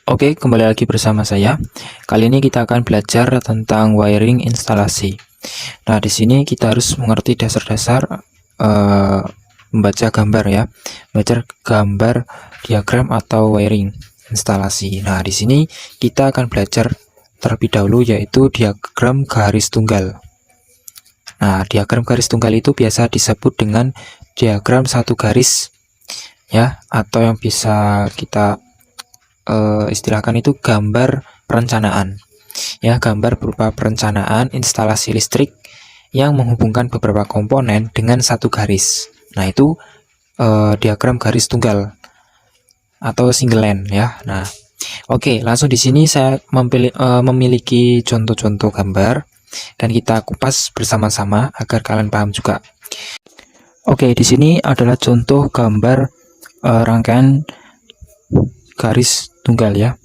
Oke, kembali lagi bersama saya. Kali ini kita akan belajar tentang wiring instalasi. Nah, di sini kita harus mengerti dasar-dasar membaca gambar ya, membaca gambar diagram atau wiring instalasi. Nah, di sini kita akan belajar terlebih dahulu yaitu diagram garis tunggal. Nah, diagram garis tunggal itu biasa disebut dengan diagram satu garis ya, atau yang bisa kita istilahkan itu gambar perencanaan ya, gambar berupa perencanaan instalasi listrik yang menghubungkan beberapa komponen dengan satu garis. Nah, itu diagram garis tunggal atau single line ya. Nah, oke, langsung di sini saya memiliki contoh-contoh gambar dan kita kupas bersama-sama agar kalian paham juga. Oke, di sini adalah contoh gambar rangkaian garis tunggal ya.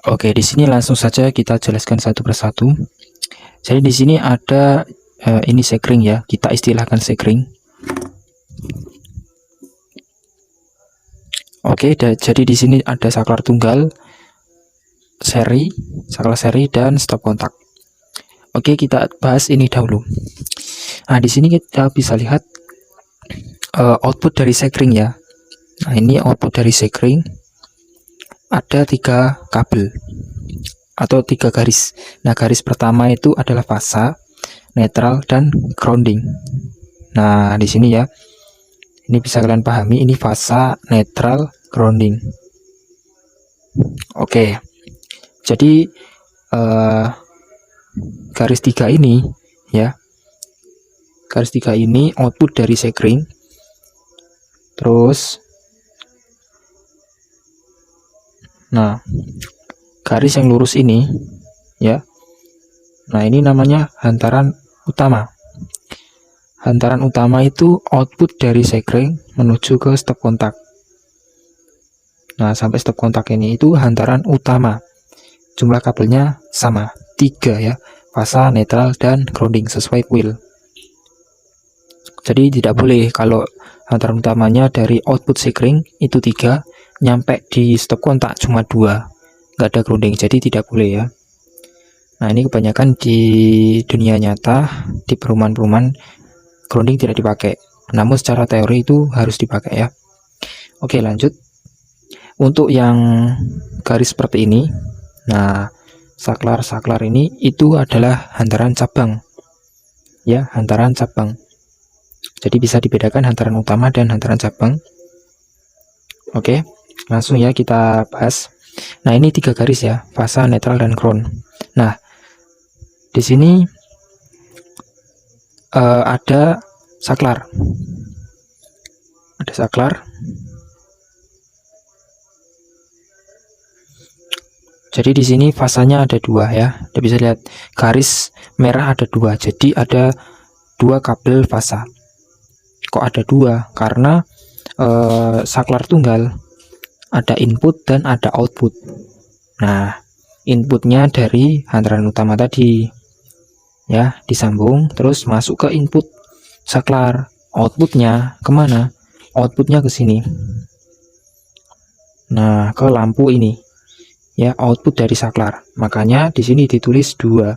Oke, di sini langsung saja kita jelaskan satu persatu. Jadi di sini ada ini sekring ya, kita istilahkan sekring. Oke, jadi di sini ada saklar tunggal, saklar seri dan stop kontak. Oke, kita bahas ini dahulu. Nah, di sini kita bisa lihat output dari sekring ya. Nah, ini output dari sekring. Ada 3 kabel atau 3 garis. Nah, garis pertama itu adalah fasa, netral, dan grounding. Nah, di sini ya, ini bisa kalian pahami, ini fasa, netral, grounding. Oke, jadi garis 3 ini ya, garis 3 ini output dari sekring. Terus nah, garis yang lurus ini ya, nah ini namanya hantaran utama. Hantaran utama itu output dari sekring menuju ke stop kontak. Nah, sampai stop kontak ini itu hantaran utama. Jumlah kabelnya sama, 3 ya, fasa, netral, dan grounding sesuai kuil. Jadi tidak boleh kalau hantaran utamanya dari output sekring itu 3, nyampe di stop kontak cuma 2, nggak ada grounding, jadi tidak boleh ya. Nah, ini kebanyakan di dunia nyata, di perumahan-perumahan grounding tidak dipakai, namun secara teori itu harus dipakai ya. Oke, lanjut. Untuk yang garis seperti ini, nah saklar ini itu adalah hantaran cabang ya, hantaran cabang. Jadi bisa dibedakan hantaran utama dan hantaran cabang. Oke, langsung ya kita bahas. Nah, ini 3 garis ya, fasa, netral, dan ground. Nah, di sini ada saklar. Ada saklar. Jadi di sini fasanya ada 2 ya. Kita bisa lihat garis merah ada 2. Jadi ada 2 kabel fasa. Kok ada 2? Karena saklar tunggal ada input dan ada output. Nah, inputnya dari hantaran utama tadi ya, disambung terus masuk ke input saklar. Outputnya kemana? Outputnya ke sini. Nah, ke lampu ini ya, output dari saklar. Makanya di sini ditulis 2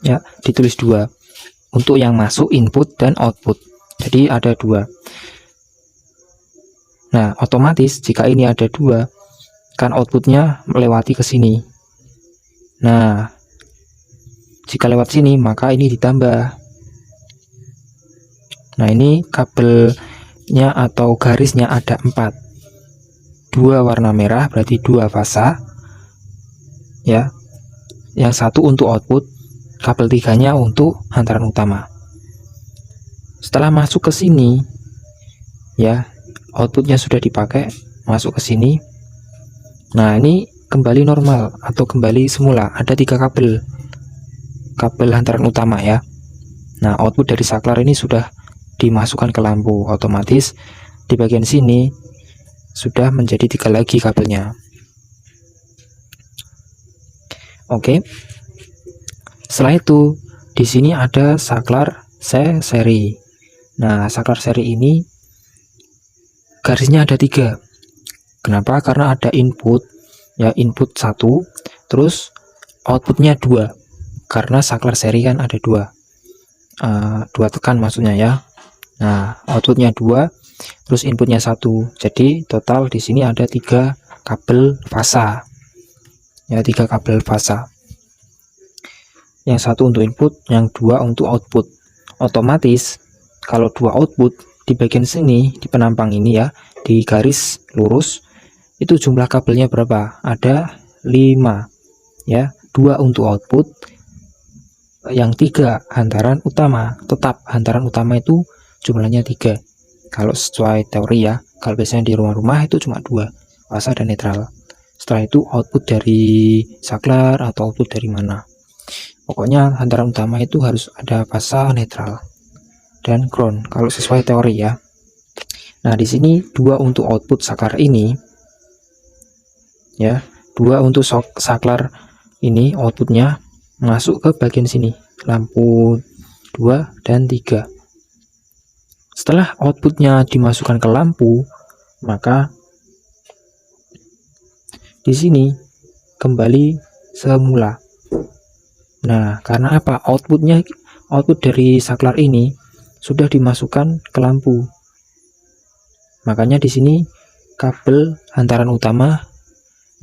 ya, ditulis 2 untuk yang masuk input dan output. Jadi ada 2. Nah, otomatis jika ini ada 2, kan outputnya melewati ke sini. Nah, jika lewat sini, maka ini ditambah. Nah, ini kabelnya atau garisnya ada 4. 2 warna merah berarti 2 fasa ya. Yang satu untuk output, kabel 3-nya untuk hantaran utama. Setelah masuk ke sini ya, outputnya sudah dipakai, masuk ke sini. Nah, ini kembali normal atau kembali semula. Ada 3 kabel hantaran utama ya. Nah, output dari saklar ini sudah dimasukkan ke lampu, otomatis di bagian sini sudah menjadi 3 lagi kabelnya. Oke. Setelah itu di sini ada saklar seri. Nah, saklar seri ini garisnya ada 3. Kenapa? Karena ada input, ya, input 1, terus outputnya 2. Karena saklar seri kan ada 2. 2 tekan maksudnya ya. Nah, outputnya 2, terus inputnya 1. Jadi total di sini ada 3 kabel fasa. Ya, 3 kabel fasa. Yang 1 untuk input, yang 2 untuk output. Otomatis kalau 2 output di bagian sini, di penampang ini ya, di garis lurus, itu jumlah kabelnya berapa? Ada 5 ya, 2 untuk output, yang 3 hantaran utama. Tetap hantaran utama itu jumlahnya 3 kalau sesuai teori ya. Kalau biasanya di rumah-rumah itu cuma 2, fasa dan netral. Setelah itu output dari saklar atau output dari mana, pokoknya hantaran utama itu harus ada fasa, netral, dan ground kalau sesuai teori ya. Nah, di sini 2 untuk output saklar ini ya, 2 untuk saklar ini outputnya masuk ke bagian sini, lampu 2 dan 3. Setelah outputnya dimasukkan ke lampu, maka di sini kembali semula. Nah, karena apa? Output dari saklar ini sudah dimasukkan ke lampu. Makanya di sini kabel hantaran utama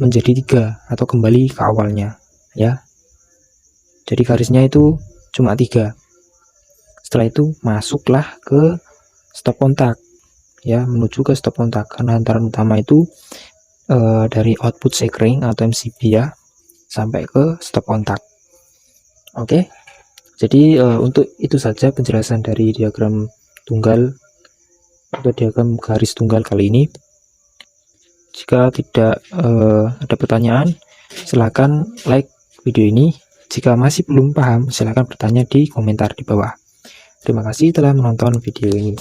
menjadi 3 atau kembali ke awalnya ya. Jadi garisnya itu cuma 3. Setelah itu masuklah ke stop kontak ya, menuju ke stop kontak, karena hantaran utama itu dari output sekring atau MCB ya, sampai ke stop kontak. Oke, jadi untuk itu saja penjelasan dari diagram tunggal atau diagram garis tunggal kali ini. Jika tidak ada pertanyaan, silahkan like video ini. Jika masih belum paham, silahkan bertanya di komentar di bawah. Terima kasih telah menonton video ini.